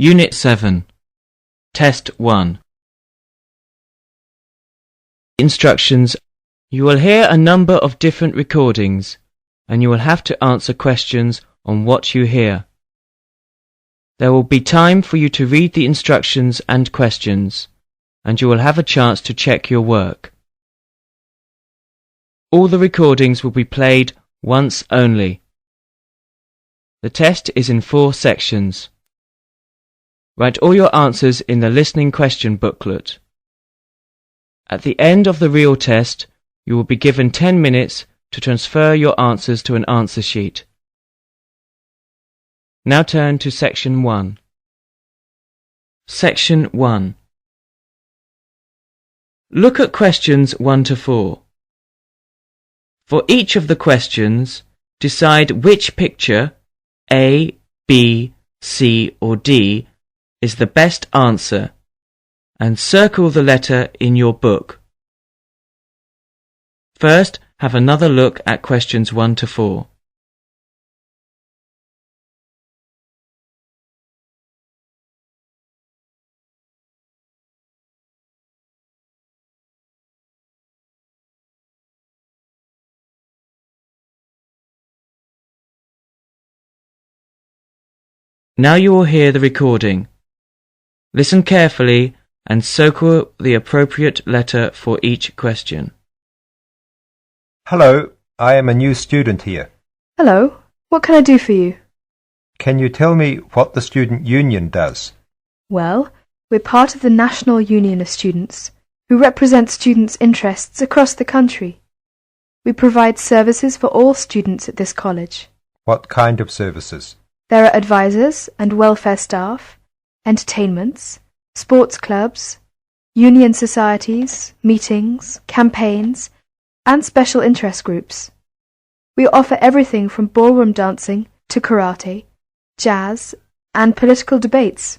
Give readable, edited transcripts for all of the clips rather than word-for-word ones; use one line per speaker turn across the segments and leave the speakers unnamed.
Unit 7, Test 1. Instructions. You will hear a number of different recordings, and you will have to answer questions on what you hear. There will be time for you to read the instructions and questions, and you will have a chance to check your work. All the recordings will be played once only. The test is in 4 sections. Write all your answers in the listening question booklet. At the end of the real test, you will be given 10 minutes to transfer your answers to an answer sheet. Now turn to Section 1. Section 1. Look at questions 1 to 4. For each of the questions, decide which picture, A, B, C or D, is the best answer, and circle the letter in your book. First, have another look at questions 1 to 4. Now you will hear the recording. Listen carefully and circle the appropriate letter for each question.
Hello, I am a new student here.
Hello, what can I do for you?
Can you tell me what the Student Union does?
Well, we're part of the National Union of Students, who represent students' interests across the country. We provide services for all students at this college.
What kind of services?
There are advisors and welfare staff, entertainments, sports clubs, union societies, meetings, campaigns, and special interest groups. We offer everything from ballroom dancing to karate, jazz, and political debates.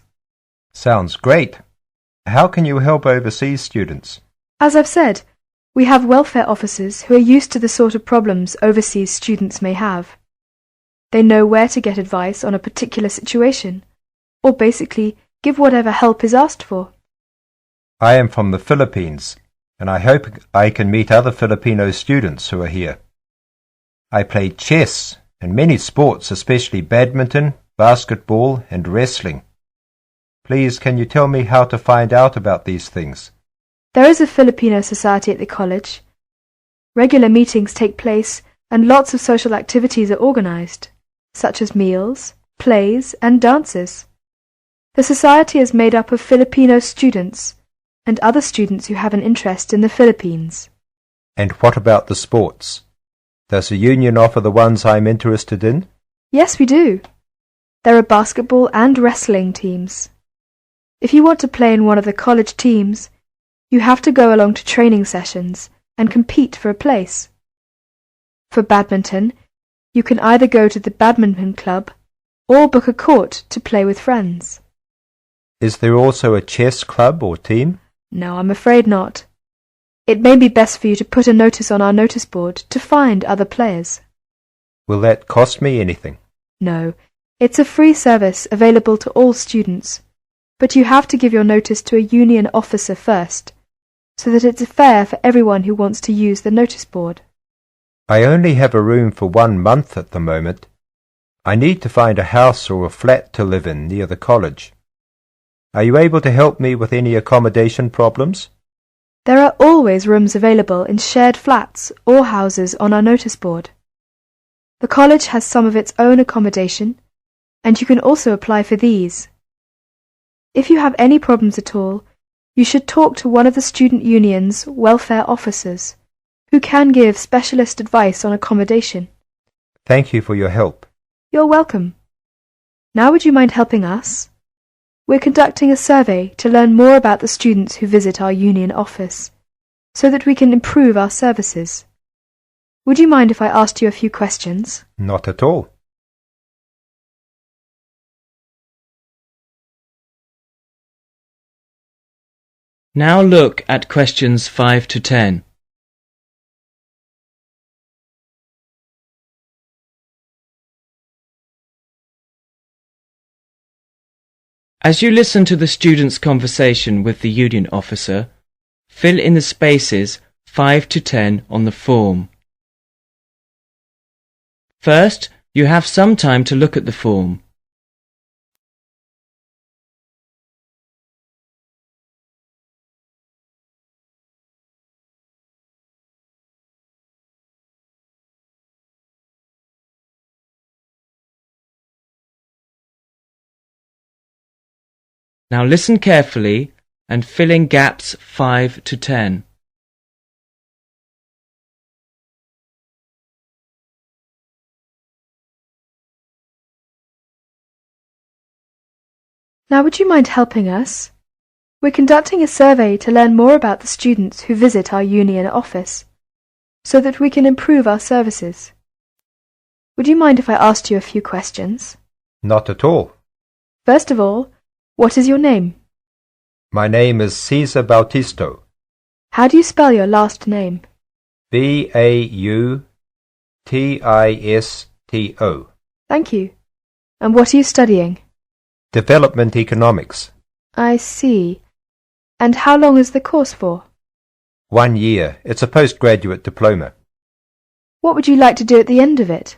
Sounds great. How can you help overseas students?
As I've said, we have welfare officers who are used to the sort of problems overseas students may have. They know where to get advice on a particular situation, or basically give whatever help is asked for.
I am from the Philippines, and I hope I can meet other Filipino students who are here. I play chess and many sports, especially badminton, basketball, and wrestling. Please, can you tell me how to find out about these things?
There is a Filipino society at the college. Regular meetings take place and lots of social activities are organized, such as meals, plays, and dances. The society is made up of Filipino students and other students who have an interest in the Philippines.
And what about the sports? Does the union offer the ones I'm interested in?
Yes, we do. There are basketball and wrestling teams. If you want to play in one of the college teams, you have to go along to training sessions and compete for a place. For badminton, you can either go to the badminton club or book a court to play with friends.
Is there also a chess club or team?
No, I'm afraid not. It may be best for you to put a notice on our notice board to find other players.
Will that cost me anything?
No, it's a free service available to all students, but you have to give your notice to a union officer first, so that it's fair for everyone who wants to use the notice board.
I only have a room for 1 month at the moment. I need to find a house or a flat to live in near the college. Are you able to help me with any accommodation problems?
There are always rooms available in shared flats or houses on our notice board. The college has some of its own accommodation, and you can also apply for these. If you have any problems at all, you should talk to one of the student union's welfare officers, who can give specialist advice on accommodation.
Thank you for your help.
You're welcome. Now would you mind helping us? We're conducting a survey to learn more about the students who visit our union office, so that we can improve our services. Would you mind if I asked you a few questions?
Not at all.
Now look at questions 5 to 10. As you listen to the student's conversation with the union officer, fill in the spaces 5 to 10 on the form. First, you have some time to look at the form. Now listen carefully and fill in gaps 5 to 10.
Now would you mind helping us? We're conducting a survey to learn more about the students who visit our union office, so that we can improve our services. Would you mind if I asked you a few questions?
Not at all.
First of all, what is your name?
My name is Cesar Bautisto.
How do you spell your last name?
Bautisto.
Thank you. And what are you studying?
Development Economics.
I see. And how long is the course for?
1 year. It's a postgraduate diploma.
What would you like to do at the end of it?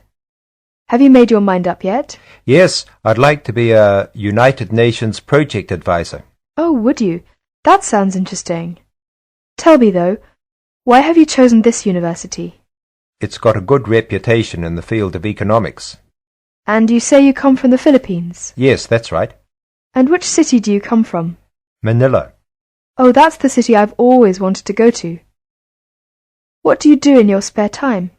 Have you made your mind up yet?
Yes, I'd like to be a United Nations project advisor.
Oh, would you? That sounds interesting. Tell me, though, why have you chosen this university?
It's got a good reputation in the field of economics.
And you say you come from the Philippines?
Yes, that's right.
And which city do you come from?
Manila.
Oh, that's the city I've always wanted to go to. What do you do in your spare time?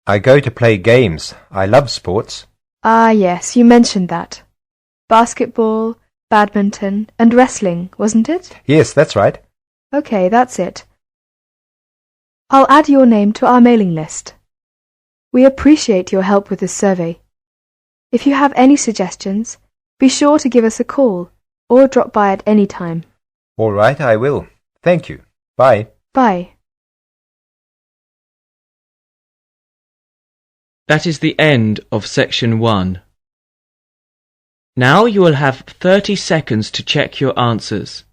I go to play games. I love sports.
Ah, yes, you mentioned that. Basketball, badminton, and wrestling, wasn't it?
Yes, that's right.
Okay, that's it. I'll add your name to our mailing list. We appreciate your help with this survey. If you have any suggestions, be sure to give us a call or drop by at any time.
All right, I will. Thank you. Bye.
Bye.
That is the end of section 1. Now you will have 30 seconds to check your answers.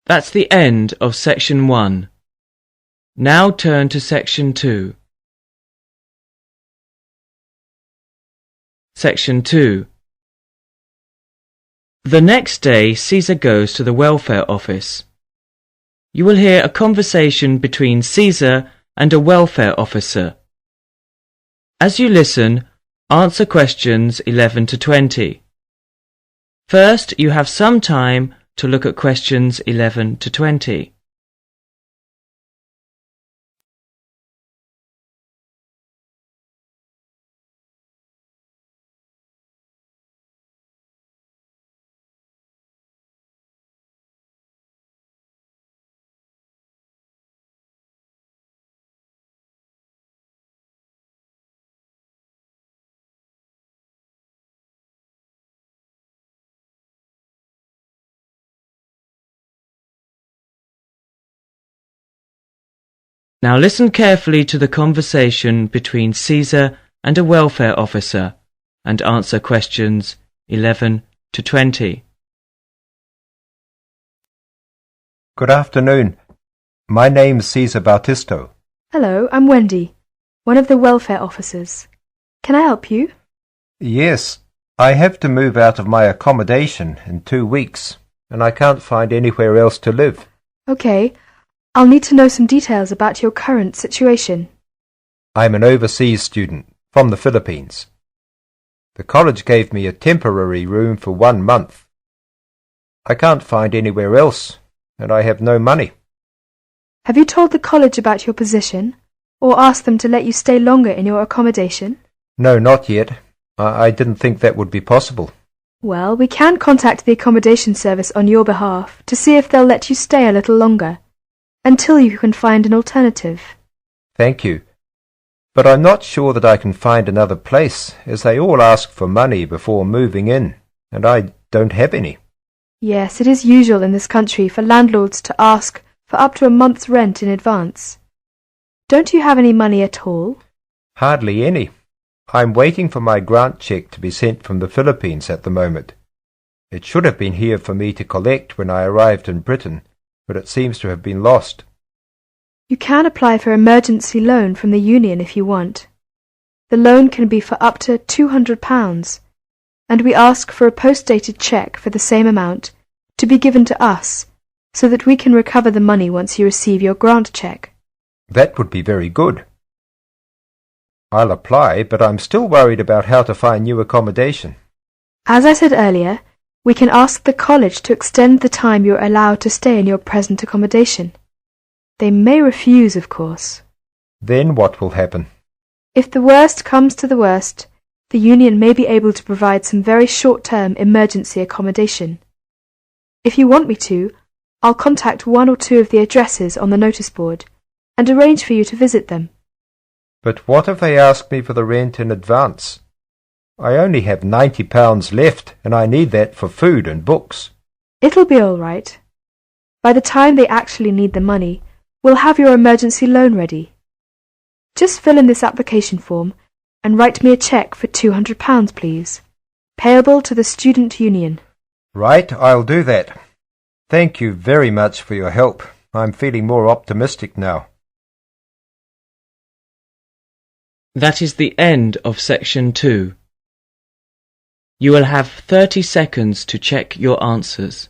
That's the end of section 1. Now turn to section 2. Section 2. The next day, Caesar goes to the welfare office. You will hear a conversation between Caesar and a welfare officer. As you listen, answer questions 11 to 20. First, you have some time to look at questions 11 to 20. Now listen carefully to the conversation between Caesar and a welfare officer and answer questions 11 to 20.
Good afternoon. My name's Cesar Bautisto.
Hello, I'm Wendy, one of the welfare officers. Can I help you?
Yes, I have to move out of my accommodation in 2 weeks, and I can't find anywhere else to live.
Okay, I'll need to know some details about your current situation.
I'm an overseas student from the Philippines. The college gave me a temporary room for 1 month. I can't find anywhere else, and I have no money.
Have you told the college about your position, or asked them to let you stay longer in your accommodation?
No, not yet. I didn't think that would be possible.
Well, we can contact the accommodation service on your behalf to see if they'll let you stay a little longer, until you can find an alternative.
Thank you. But I'm not sure that I can find another place, as they all ask for money before moving in, and I don't have any.
Yes, it is usual in this country for landlords to ask for up to a month's rent in advance. Don't you have any money at all?
Hardly any. I'm waiting for my grant cheque to be sent from the Philippines at the moment. It should have been here for me to collect when I arrived in Britain, but it seems to have been lost.
You can apply for emergency loan from the union if you want. The loan can be for up to £200, and we ask for a post-dated cheque for the same amount to be given to us, so that we can recover the money once you receive your grant cheque.
That would be very good. I'll apply, but I'm still worried about how to find new accommodation.
As I said earlier, we can ask the college to extend the time you're allowed to stay in your present accommodation. They may refuse, of course.
Then what will happen?
If the worst comes to the worst, the union may be able to provide some very short-term emergency accommodation. If you want me to, I'll contact one or two of the addresses on the notice board and arrange for you to visit them.
But what if they ask me for the rent in advance? I only have £90 left, and I need that for food and books.
It'll be all right. By the time they actually need the money, we'll have your emergency loan ready. Just fill in this application form and write me a cheque for £200, please, payable to the student union.
Right, I'll do that. Thank you very much for your help. I'm feeling more optimistic now.
That is the end of section 2. You will have 30 seconds to check your answers.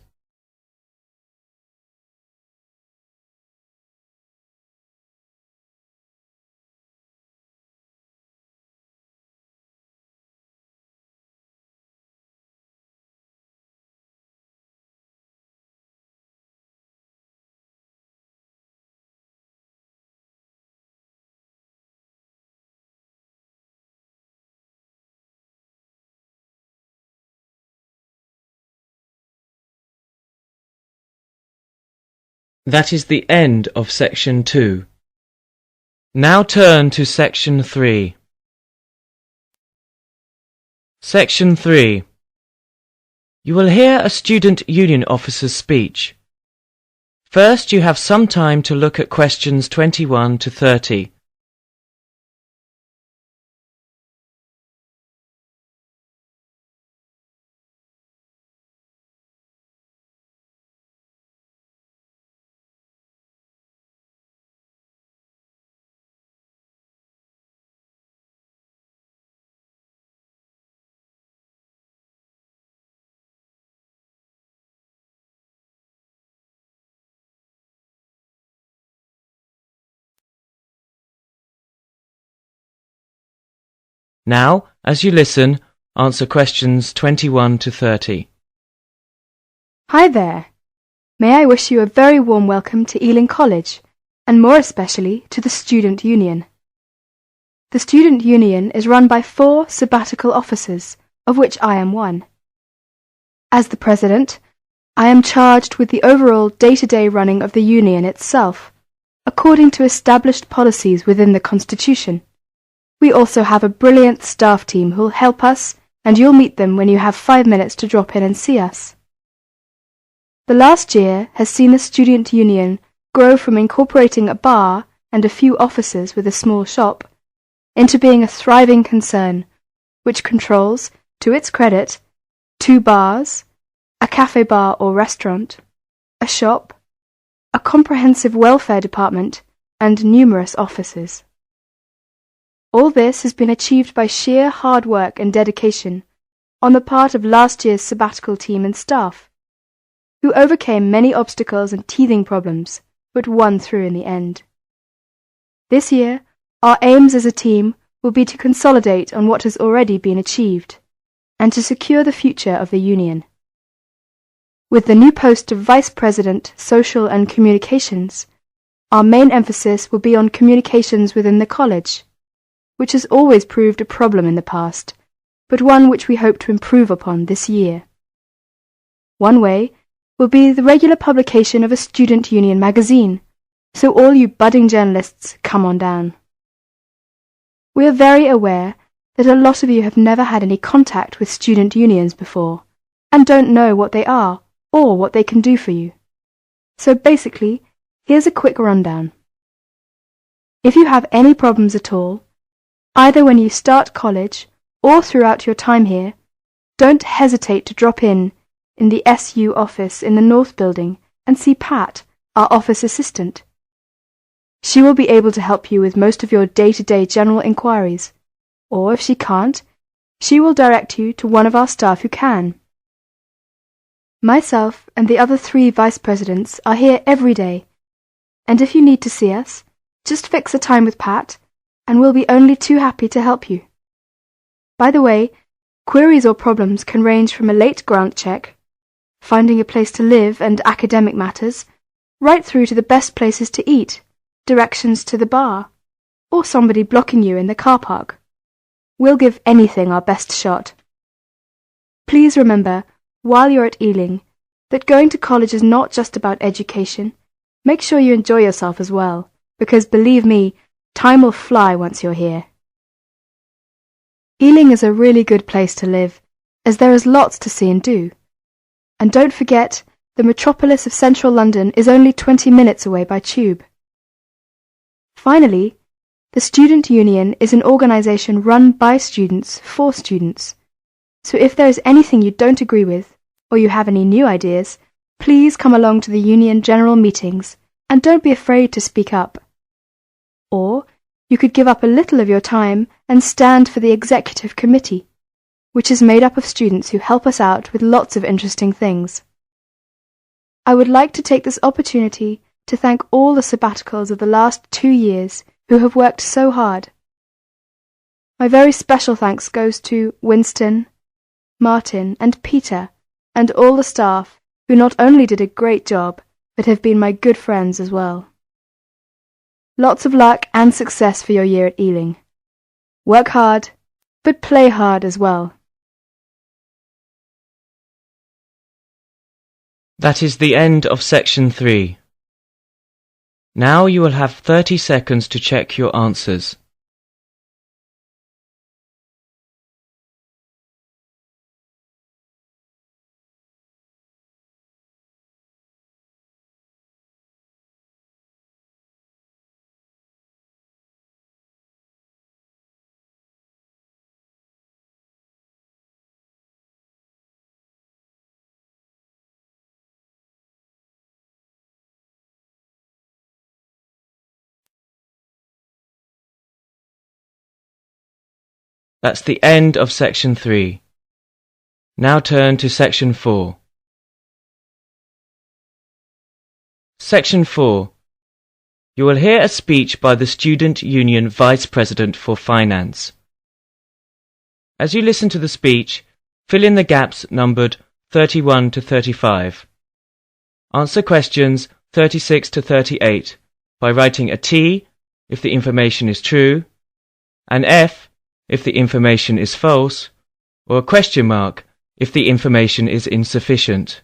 That is the end of section 2. Now turn to section 3. Section 3. You will hear a student union officer's speech. First, you have some time to look at questions 21 to 30. Now, as you listen, answer questions 21 to 30.
Hi there. May I wish you a very warm welcome to Ealing College, and more especially to the Student Union. The Student Union is run by 4 sabbatical officers, of which I am one. As the president, I am charged with the overall day-to-day running of the union itself, according to established policies within the Constitution. We also have a brilliant staff team who'll help us, and you'll meet them when you have 5 minutes to drop in and see us. The last year has seen the Student Union grow from incorporating a bar and a few offices with a small shop into being a thriving concern, which controls, to its credit, 2 bars, a cafe bar or restaurant, a shop, a comprehensive welfare department, and numerous offices. All this has been achieved by sheer hard work and dedication on the part of last year's sabbatical team and staff, who overcame many obstacles and teething problems, but won through in the end. This year, our aims as a team will be to consolidate on what has already been achieved, and to secure the future of the Union. With the new post of Vice President, Social and Communications, our main emphasis will be on communications within the college, which has always proved a problem in the past, but one which we hope to improve upon this year. One way will be the regular publication of a student union magazine, so all you budding journalists, come on down. We are very aware that a lot of you have never had any contact with student unions before, and don't know what they are or what they can do for you. So basically, here's a quick rundown. If you have any problems at all, either when you start college or throughout your time here, don't hesitate to drop in the SU office in the North Building and see Pat, our office assistant. She will be able to help you with most of your day-to-day general inquiries, or if she can't, she will direct you to one of our staff who can. Myself and the other 3 vice presidents are here every day, and if you need to see us, just fix a time with Pat, and we'll be only too happy to help you. By the way, queries or problems can range from a late grant check, finding a place to live and academic matters, right through to the best places to eat, directions to the bar, or somebody blocking you in the car park. We'll give anything our best shot. Please remember, while you're at Ealing, that going to college is not just about education. Make sure you enjoy yourself as well, because believe me, time will fly once you're here. Ealing is a really good place to live, as there is lots to see and do. And don't forget, the metropolis of central London is only 20 minutes away by tube. Finally, the Student Union is an organisation run by students for students. So if there is anything you don't agree with, or you have any new ideas, please come along to the Union General Meetings and don't be afraid to speak up. Or you could give up a little of your time and stand for the Executive Committee, which is made up of students who help us out with lots of interesting things. I would like to take this opportunity to thank all the sabbaticals of the last 2 years who have worked so hard. My very special thanks goes to Winston, Martin and Peter and all the staff who not only did a great job but have been my good friends as well. Lots of luck and success for your year at Ealing. Work hard, but play hard as well.
That is the end of section 3. Now you will have 30 seconds to check your answers. That's the end of section 3. Now turn to section 4. Section 4. You will hear a speech by the Student Union Vice President for Finance. As you listen to the speech, fill in the gaps numbered 31 to 35. Answer questions 36 to 38 by writing a T if the information is true, an F if the information is false, or a question mark if the information is insufficient.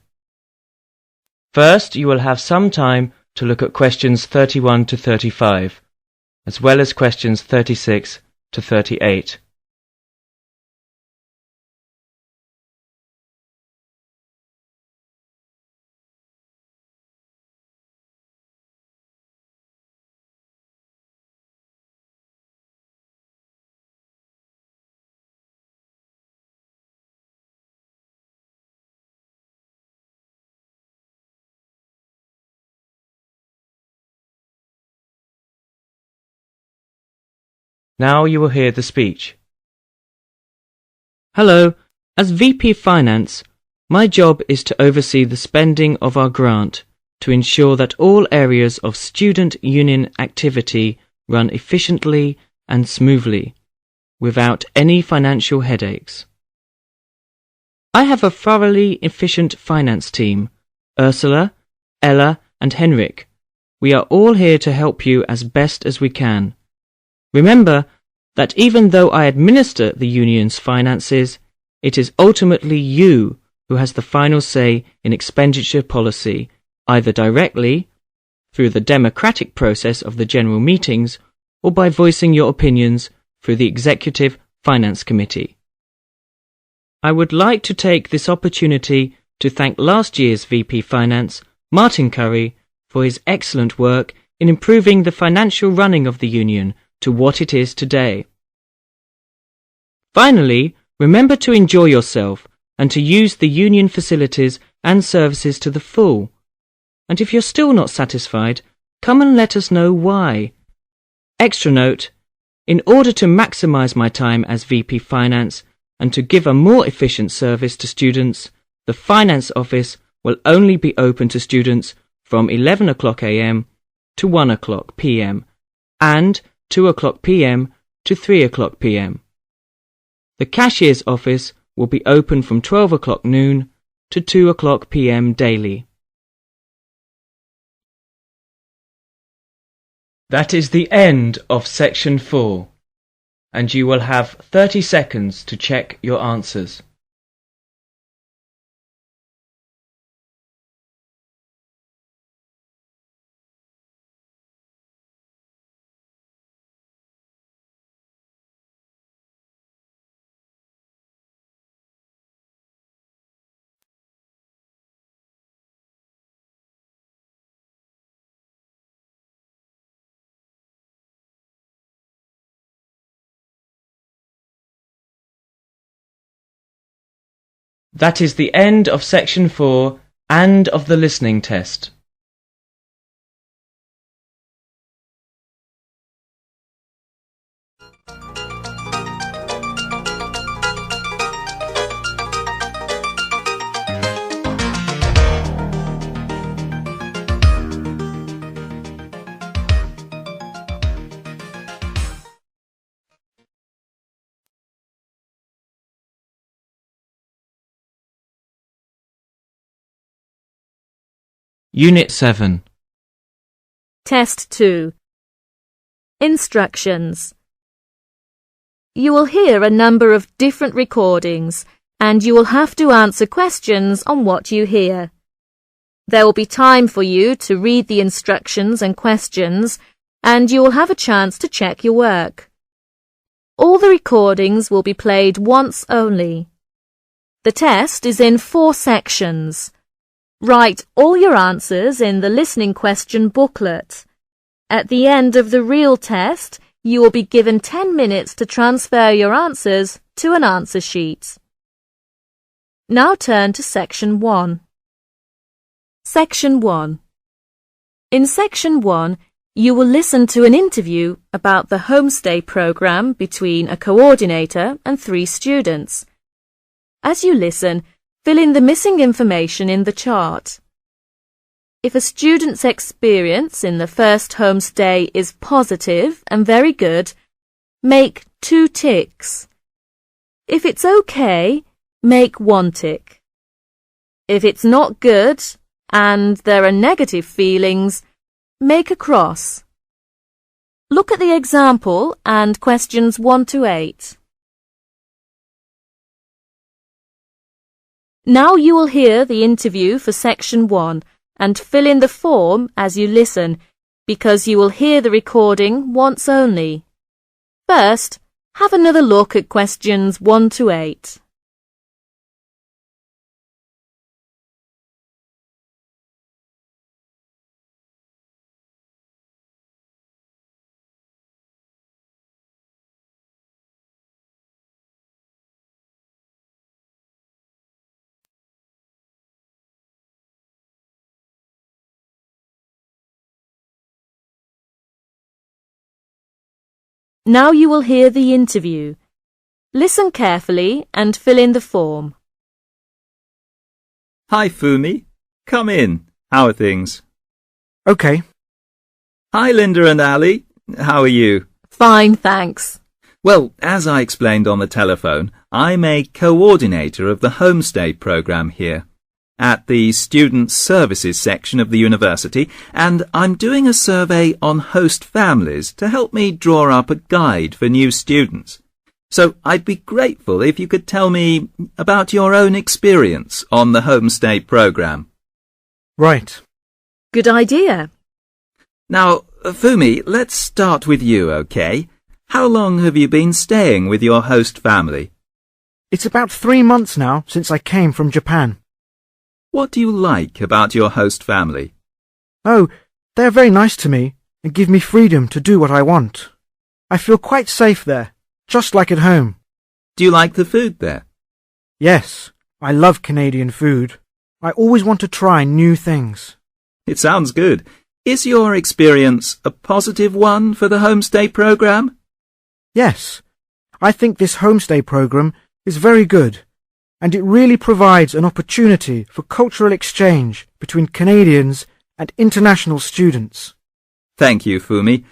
First, you will have some time to look at questions 31 to 35, as well as questions 36 to 38. Now you will hear the speech. Hello, as VP Finance, my job is to oversee the spending of our grant to ensure that all areas of student union activity run efficiently and smoothly, without any financial headaches. I have a thoroughly efficient finance team, Ursula, Ella and Henrik. We are all here to help you as best as we can. Remember, that even though I administer the union's finances, it is ultimately you who has the final say in expenditure policy, either directly, through the democratic process of the general meetings, or by voicing your opinions through the Executive Finance Committee. I would like to take this opportunity to thank last year's VP Finance, Martin Curry, for his excellent work in improving the financial running of the union to what it is today. Finally, remember to enjoy yourself and to use the union facilities and services to the full. And if you're still not satisfied, come and let us know why. Extra note, in order to maximise my time as VP Finance and to give a more efficient service to students, the Finance Office will only be open to students from 11 o'clock AM to 1 o'clock PM and 2 o'clock PM to 3 o'clock PM. The Cashier's Office will be open from 12 o'clock noon to 2 o'clock PM daily. That is the end of section 4, and you will have 30 seconds to check your answers. That is the end of section 4 and of the listening test. Unit 7.
Test 2. Instructions. You will hear a number of different recordings and you will have to answer questions on what you hear. There will be time for you to read the instructions and questions and you will have a chance to check your work. All the recordings will be played once only. The test is in 4 sections. Write all your answers in the listening question booklet. At the end of the real test, you will be given 10 minutes to transfer your answers to an answer sheet. Now turn to Section 1. Section 1. In Section 1, you will listen to an interview about the homestay program between a coordinator and 3 students. As you listen, fill in the missing information in the chart. If a student's experience in the first homestay is positive and very good, make 2 ticks. If it's okay, make 1 tick. If it's not good and there are negative feelings, make a cross. Look at the example and questions 1 to 8. Now you will hear the interview for Section 1 and fill in the form as you listen, because you will hear the recording once only. First, have another look at questions 1 to 8. Now you will hear the interview. Listen carefully and fill in the form.
Hi, Fumi. Come in. How are things?
Okay.
Hi, Linda and Ali. How are you?
Fine, thanks.
Well, as I explained on the telephone, I'm a coordinator of the homestay program here. at the Student Services section of the university, and I'm doing a survey on host families to help me draw up a guide for new students. So I'd be grateful if you could tell me about your own experience on the homestay program.
Right.
Good idea.
Now, Fumi, let's start with you, okay? How long have you been staying with your host family?
It's about 3 months now since I came from Japan.
What do you like about your host family?
Oh, they're very nice to me and give me freedom to do what I want. I feel quite safe there, just like at home.
Do you like the food there?
Yes, I love Canadian food. I always want to try new things.
It sounds good. Is your experience a positive one for the homestay program?
Yes, I think this homestay program is very good, and it really provides an opportunity for cultural exchange between Canadians and international students.
Thank you, Fumi.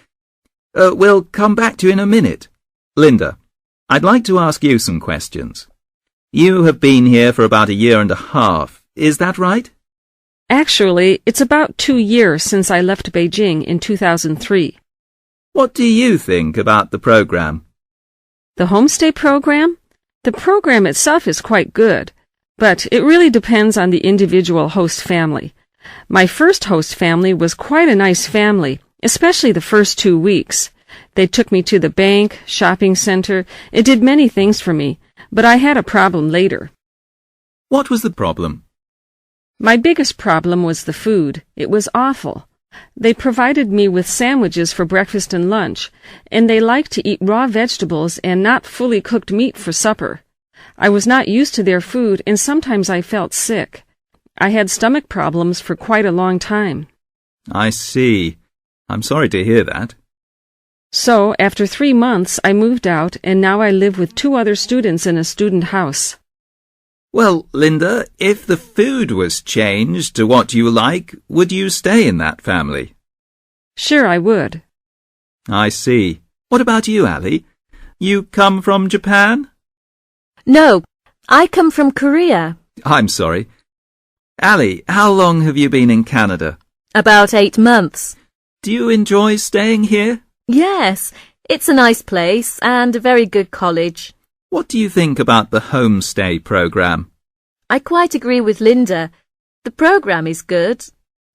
We'll come back to you in a minute. Linda, I'd like to ask you some questions. You have been here for about 1.5 years. Is that right?
Actually, it's about 2 years since I left Beijing in 2003.
What do you think about the program?
The homestay program? The program itself is quite good, but it really depends on the individual host family. My first host family was quite a nice family, especially the first 2 weeks. They took me to the bank, shopping center. It did many things for me, but I had a problem later.
What was the problem?
My biggest problem was the food. It was awful. They provided me with sandwiches for breakfast and lunch, and they liked to eat raw vegetables and not fully cooked meat for supper. I was not used to their food, and sometimes I felt sick. I had stomach problems for quite a long time.
I see. I'm sorry to hear that.
So, after 3 months, I moved out, and now I live with 2 other students in a student house.
Well, Linda, if the food was changed to what you like, would you stay in that family?
Sure, I would.
I see. What about you, Ali? You come from Japan?
No, I come from Korea.
I'm sorry. Ali, how long have you been in Canada?
About 8 months.
Do you enjoy staying here?
Yes, it's a nice place and a very good college.
What do you think about the homestay program?
I quite agree with Linda. The program is good.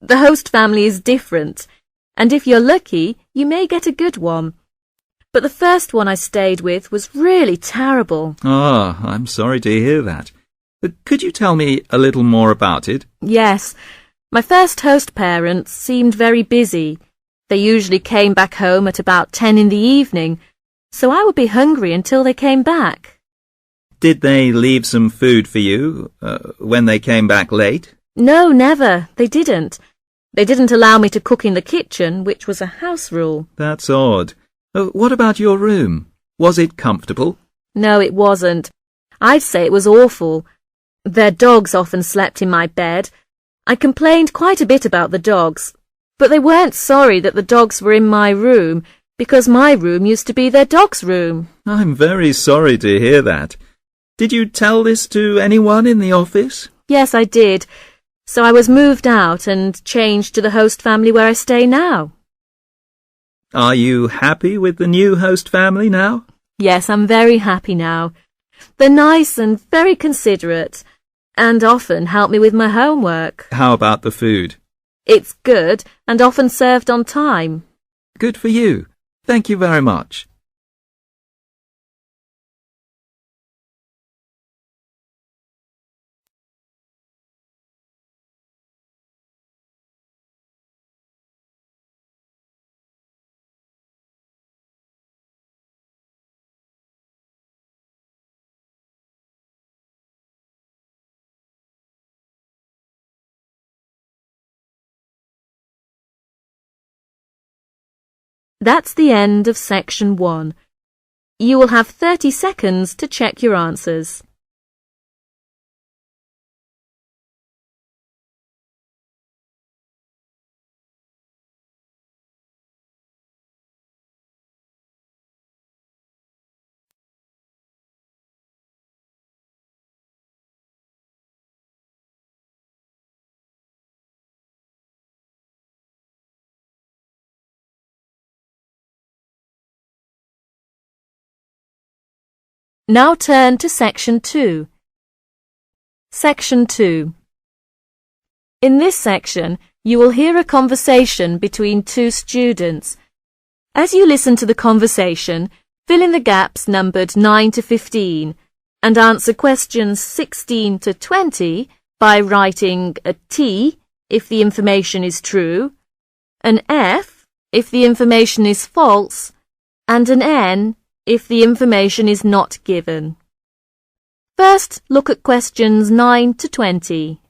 The host family is different, and if you're lucky, you may get a good one. But the first one I stayed with was really terrible.
Ah, I'm sorry to hear that. Could you tell me a little more about it?
Yes, my first host parents seemed very busy. They usually came back home at about 10 in the evening, so I would be hungry until they came back.
Did they leave some food for you when they came back late?
No, never. They didn't. They didn't allow me to cook in the kitchen, which was a house rule.
That's odd. What about your room? Was it comfortable?
No, it wasn't. I'd say it was awful. Their dogs often slept in my bed. I complained quite a bit about the dogs, but they weren't sorry that the dogs were in my room, because my room used to be their dog's room.
I'm very sorry to hear that. Did you tell this to anyone in the office?
Yes, I did. So I was moved out and changed to the host family where I stay now.
Are you happy with the new host family now?
Yes, I'm very happy now. They're nice and very considerate, and often help me with my homework.
How about the food?
It's good and often served on time.
Good for you. Thank you very much.
That's the end of section 1. You will have 30 seconds to check your answers. Now turn to Section 2. Section 2. In this section, you will hear a conversation between two students. As you listen to the conversation, fill in the gaps numbered 9 to 15 and answer questions 16 to 20 by writing a T if the information is true, an F if the information is false, and an N if the information is not given. First, look at questions 9 to 20.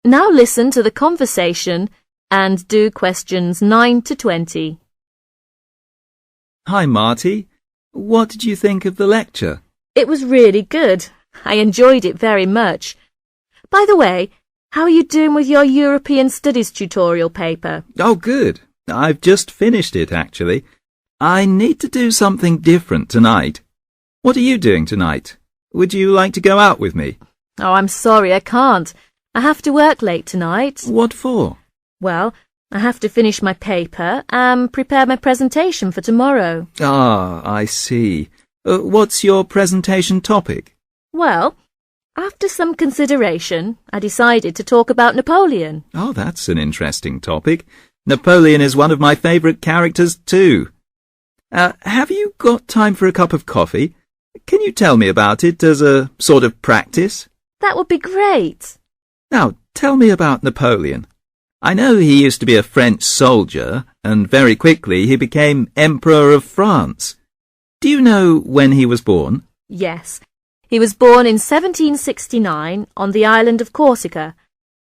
Now listen to the conversation and do questions 9 to 20.
Hi, Marty. What did you think of the lecture?
It was really good. I enjoyed it very much. By the way, how are you doing with your European Studies tutorial paper?
Oh, good. I've just finished it, actually. I need to do something different tonight. What are you doing tonight? Would you like to go out with me?
Oh, I'm sorry, I can't. I have to work late tonight.
What for?
Well, I have to finish my paper and prepare my presentation for tomorrow.
Ah, I see. What's your presentation topic?
Well, after some consideration, I decided to talk about Napoleon.
Oh, that's an interesting topic. Napoleon is one of my favourite characters too. Have you got time for a cup of coffee? Can you tell me about it as a sort of practice?
That would be great.
Now, tell me about Napoleon. I know he used to be a French soldier, and very quickly he became Emperor of France. Do you know when he was born?
Yes. He was born in 1769 on the island of Corsica,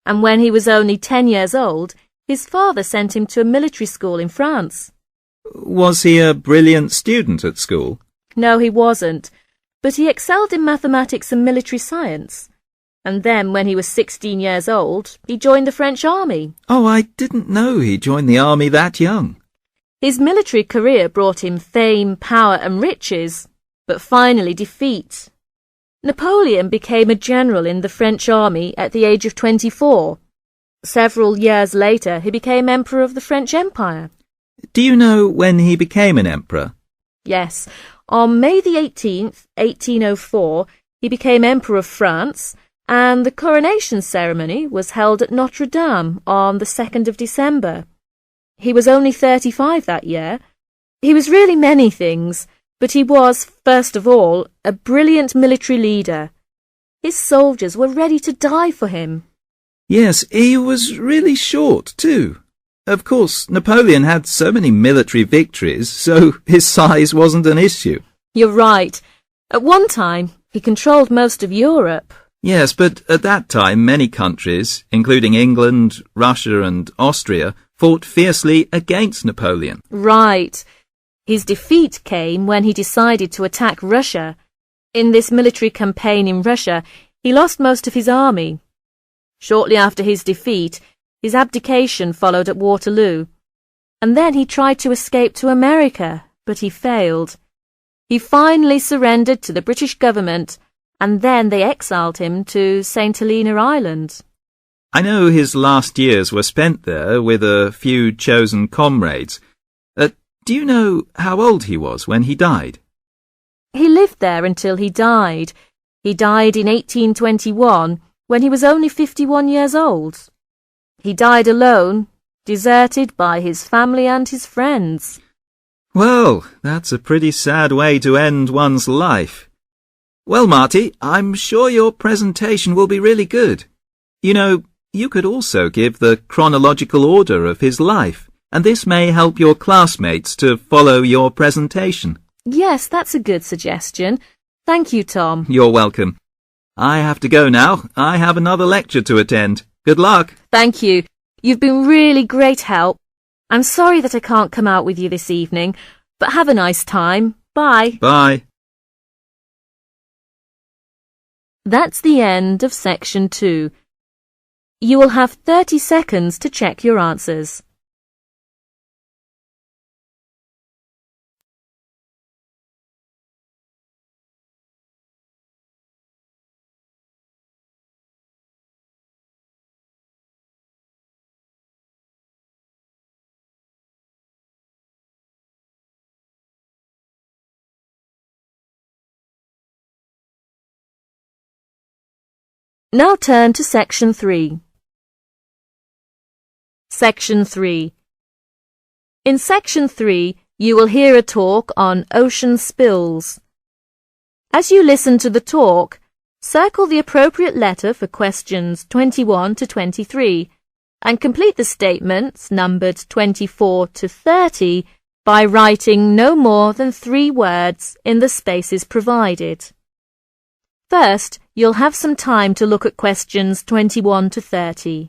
and when he was only 10 years old, his father sent him to a military school in France.
Was he a brilliant student at school?
No, he wasn't, but he excelled in mathematics and military science. And then, when he was 16 years old, he joined the French army.
Oh, I didn't know he joined the army that young.
His military career brought him fame, power and riches, but finally defeat. Napoleon became a general in the French army at the age of 24. Several years later, he became Emperor of the French Empire.
Do you know when he became an emperor?
Yes. On May the 18th, 1804, he became Emperor of France, and the coronation ceremony was held at Notre Dame on the 2nd of December. He was only 35 that year. He was really many things, but he was, first of all, a brilliant military leader. His soldiers were ready to die for him.
Yes, he was really short, too. Of course, Napoleon had so many military victories, so his size wasn't an issue.
You're right. At one time, he controlled most of Europe.
Yes, but at that time many countries, including England, Russia and Austria, fought fiercely against Napoleon.
Right. His defeat came when he decided to attack Russia. In this military campaign in Russia, he lost most of his army. Shortly after his defeat, his abdication followed at Waterloo. And then he tried to escape to America, but he failed. He finally surrendered to the British government, and then they exiled him to St. Helena Island.
I know his last years were spent there with a few chosen comrades. Do you know how old he was when he died?
He lived there until he died. He died in 1821, when he was only 51 years old. He died alone, deserted by his family and his friends.
Well, that's a pretty sad way to end one's life. Well, Marty, I'm sure your presentation will be really good. You know, you could also give the chronological order of his life, and this may help your classmates to follow your presentation.
Yes, that's a good suggestion. Thank you, Tom.
You're welcome. I have to go now. I have another lecture to attend. Good luck.
Thank you. You've been really great help. I'm sorry that I can't come out with you this evening, but have a nice time. Bye.
Bye.
That's the end of section 2. You will have 30 seconds to check your answers. Now turn to section 3. Section 3. In section 3, you will hear a talk on ocean spills. As you listen to the talk, circle the appropriate letter for questions 21 to 23 and complete the statements numbered 24 to 30 by writing no more than 3 words in the spaces provided. First, you'll have some time to look at questions 21 to 30.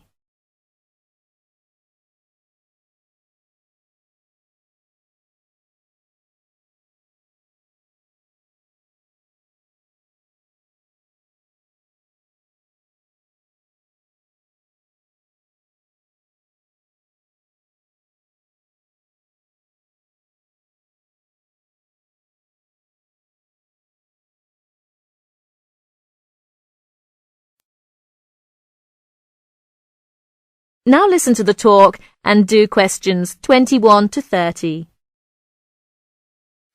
Now listen to the talk and do questions 21 to 30.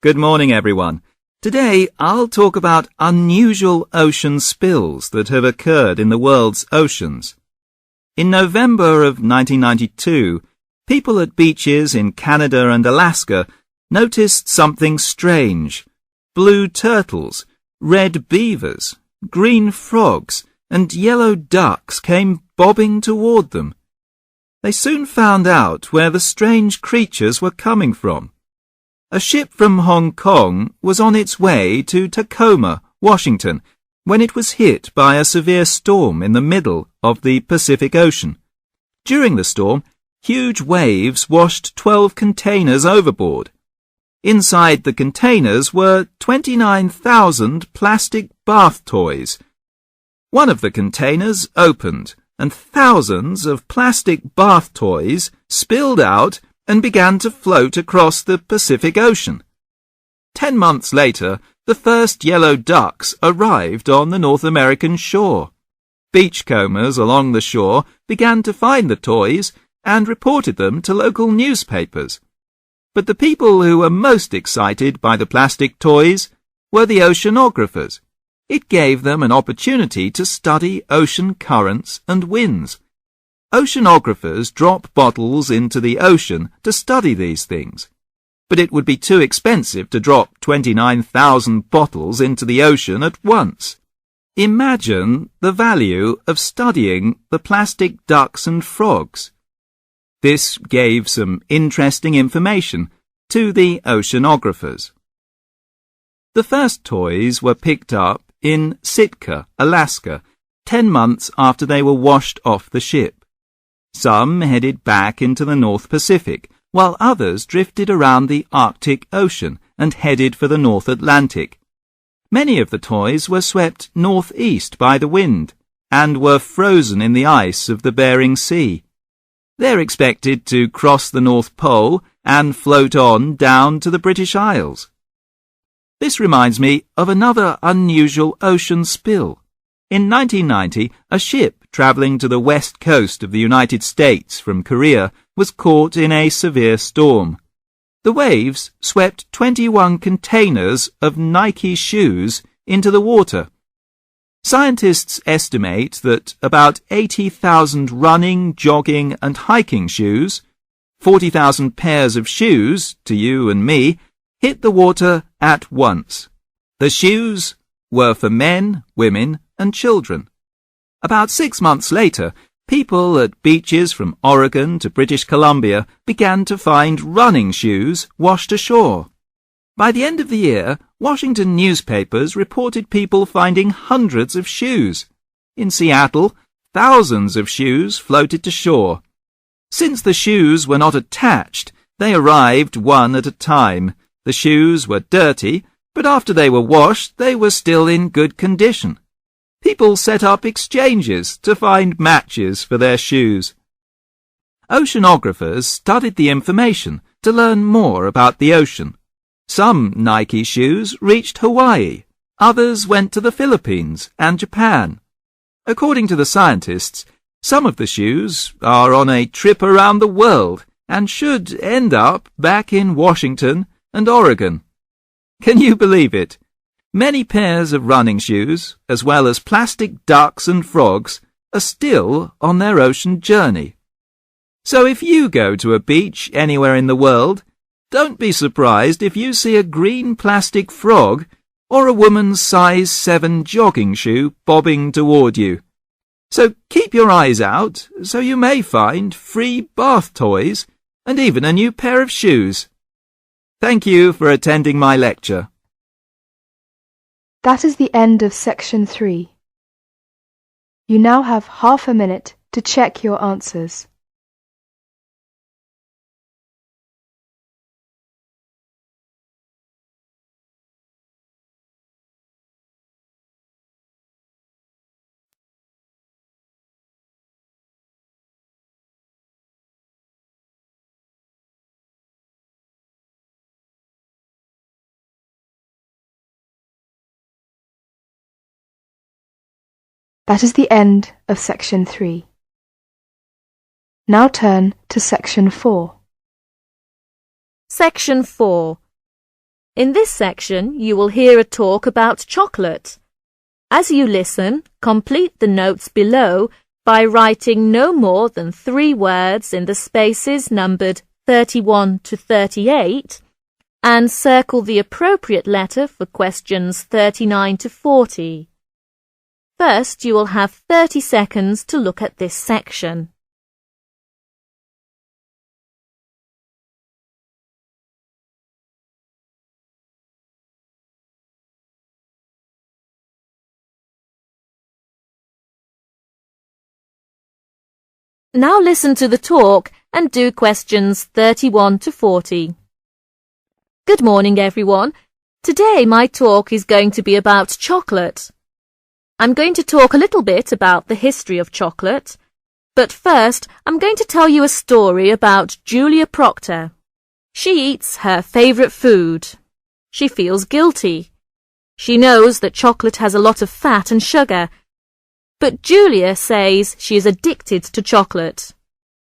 Good morning, everyone. Today, I'll talk about unusual ocean spills that have occurred in the world's oceans. In November of 1992, people at beaches in Canada and Alaska noticed something strange. Blue turtles, red beavers, green frogs, and yellow ducks came bobbing toward them. They soon found out where the strange creatures were coming from. A ship from Hong Kong was on its way to Tacoma, Washington, when it was hit by a severe storm in the middle of the Pacific Ocean. During the storm, huge waves washed 12 containers overboard. Inside the containers were 29,000 plastic bath toys. One of the containers opened, and thousands of plastic bath toys spilled out and began to float across the Pacific Ocean. 10 months later, the first yellow ducks arrived on the North American shore. Beachcombers along the shore began to find the toys and reported them to local newspapers. But the people who were most excited by the plastic toys were the oceanographers. It gave them an opportunity to study ocean currents and winds. Oceanographers drop bottles into the ocean to study these things. But it would be too expensive to drop 29,000 bottles into the ocean at once. Imagine the value of studying the plastic ducks and frogs. This gave some interesting information to the oceanographers. The first toys were picked up in Sitka, Alaska, 10 months after they were washed off the ship. Some headed back into the North Pacific, while others drifted around the Arctic Ocean and headed for the North Atlantic. Many of the toys were swept northeast by the wind and were frozen in the ice of the Bering Sea. They're expected to cross the North Pole and float on down to the British Isles. This reminds me of another unusual ocean spill. In 1990, a ship travelling to the west coast of the United States from Korea was caught in a severe storm. The waves swept 21 containers of Nike shoes into the water. Scientists estimate that about 80,000 running, jogging and hiking shoes, 40,000 pairs of shoes, to you and me, hit the water at once. The shoes were for men, women and children. About 6 months later, people at beaches from Oregon to British Columbia began to find running shoes washed ashore. By the end of the year, Washington newspapers reported people finding hundreds of shoes. In Seattle, thousands of shoes floated to shore. Since the shoes were not attached, they arrived one at a time. The shoes were dirty, but after they were washed, they were still in good condition. People set up exchanges to find matches for their shoes. Oceanographers studied the information to learn more about the ocean. Some Nike shoes reached Hawaii, others went to the Philippines and Japan. According to the scientists, some of the shoes are on a trip around the world and should end up back in Washington and Oregon. Can you believe it? Many pairs of running shoes, as well as plastic ducks and frogs, are still on their ocean journey. So if you go to a beach anywhere in the world, don't be surprised if you see a green plastic frog or a woman's size 7 jogging shoe bobbing toward you. So keep your eyes out, so you may find free bath toys and even a new pair of shoes. Thank you for attending my lecture.
That is the end of section 3. You now have half a minute to check your answers. That is the end of section 3. Now turn to section 4.
Section 4. In this section, you will hear a talk about chocolate. As you listen, complete the notes below by writing no more than 3 words in the spaces numbered 31 to 38 and circle the appropriate letter for questions 39 to 40. First, you will have 30 seconds to look at this section. Now listen to the talk and do questions 31 to 40. Good morning, everyone. Today my talk is going to be about chocolate. I'm going to talk a little bit about the history of chocolate, but first I'm going to tell you a story about Julia Proctor. She eats her favourite food. She feels guilty. She knows that chocolate has a lot of fat and sugar, but Julia says she is addicted to chocolate,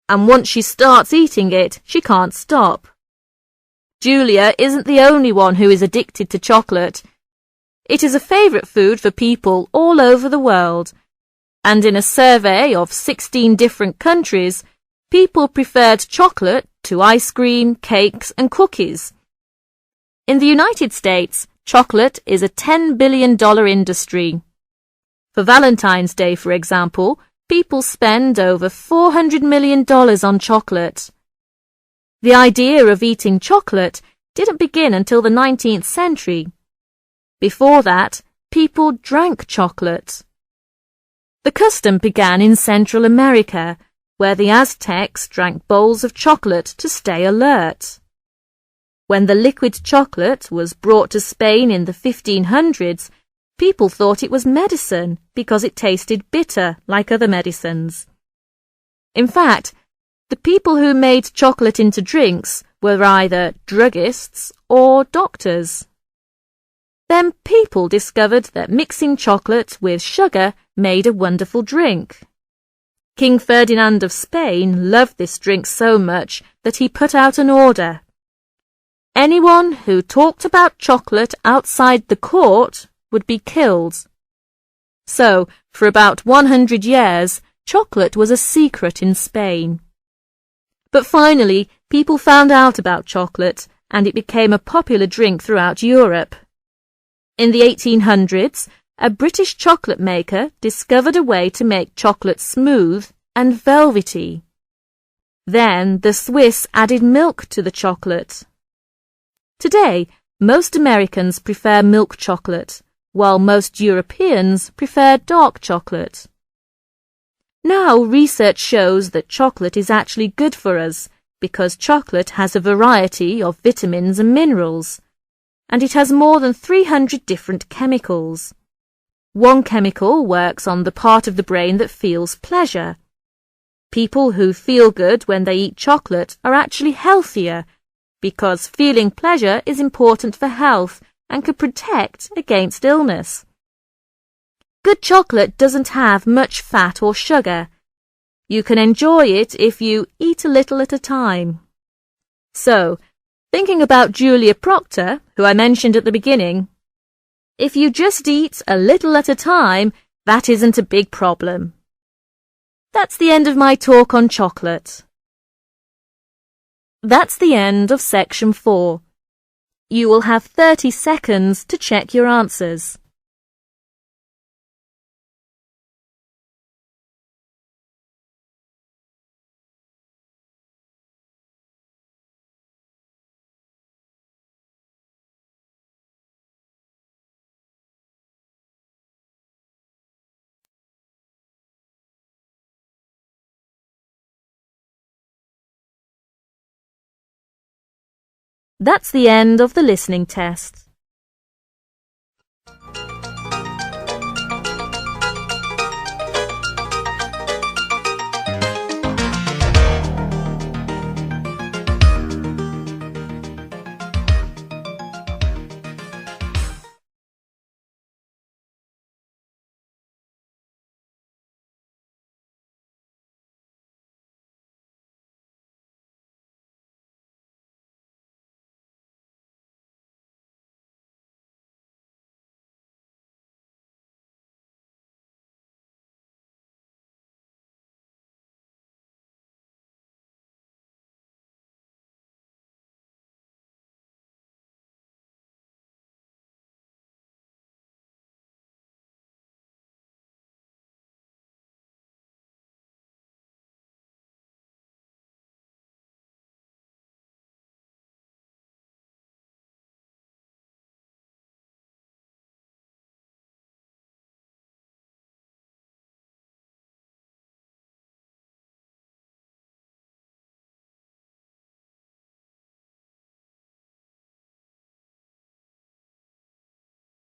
and once she starts eating it, she can't stop. Julia isn't the only one who is addicted to chocolate. It is a favourite food for people all over the world, and in a survey of 16 different countries, people preferred chocolate to ice cream, cakes and cookies. In the United States, chocolate is a $10 billion industry. For Valentine's Day, for example, people spend over $400 million on chocolate. The idea of eating chocolate didn't begin until the 19th century. Before that, people drank chocolate. The custom began in Central America, where the Aztecs drank bowls of chocolate to stay alert. When the liquid chocolate was brought to Spain in the 1500s, people thought it was medicine because it tasted bitter like other medicines. In fact, the people who made chocolate into drinks were either druggists or doctors. Then people discovered that mixing chocolate with sugar made a wonderful drink. King Ferdinand of Spain loved this drink so much that he put out an order. Anyone who talked about chocolate outside the court would be killed. So, for about 100 years, chocolate was a secret in Spain. But finally, people found out about chocolate, and it became a popular drink throughout Europe. In the 1800s, a British chocolate maker discovered a way to make chocolate smooth and velvety. Then the Swiss added milk to the chocolate. Today, most Americans prefer milk chocolate, while most Europeans prefer dark chocolate. Now research shows that chocolate is actually good for us because chocolate has a variety of vitamins and minerals, and it has more than 300 different chemicals. One chemical works on the part of the brain that feels pleasure. People who feel good when they eat chocolate are actually healthier because feeling pleasure is important for health and can protect against illness. Good chocolate doesn't have much fat or sugar. You can enjoy it if you eat a little at a time. So, thinking about Julia Proctor, who I mentioned at the beginning, if you just eat a little at a time, that isn't a big problem. That's the end of my talk on chocolate. That's the end of section 4. You will have 30 seconds to check your answers. That's the end of the listening test.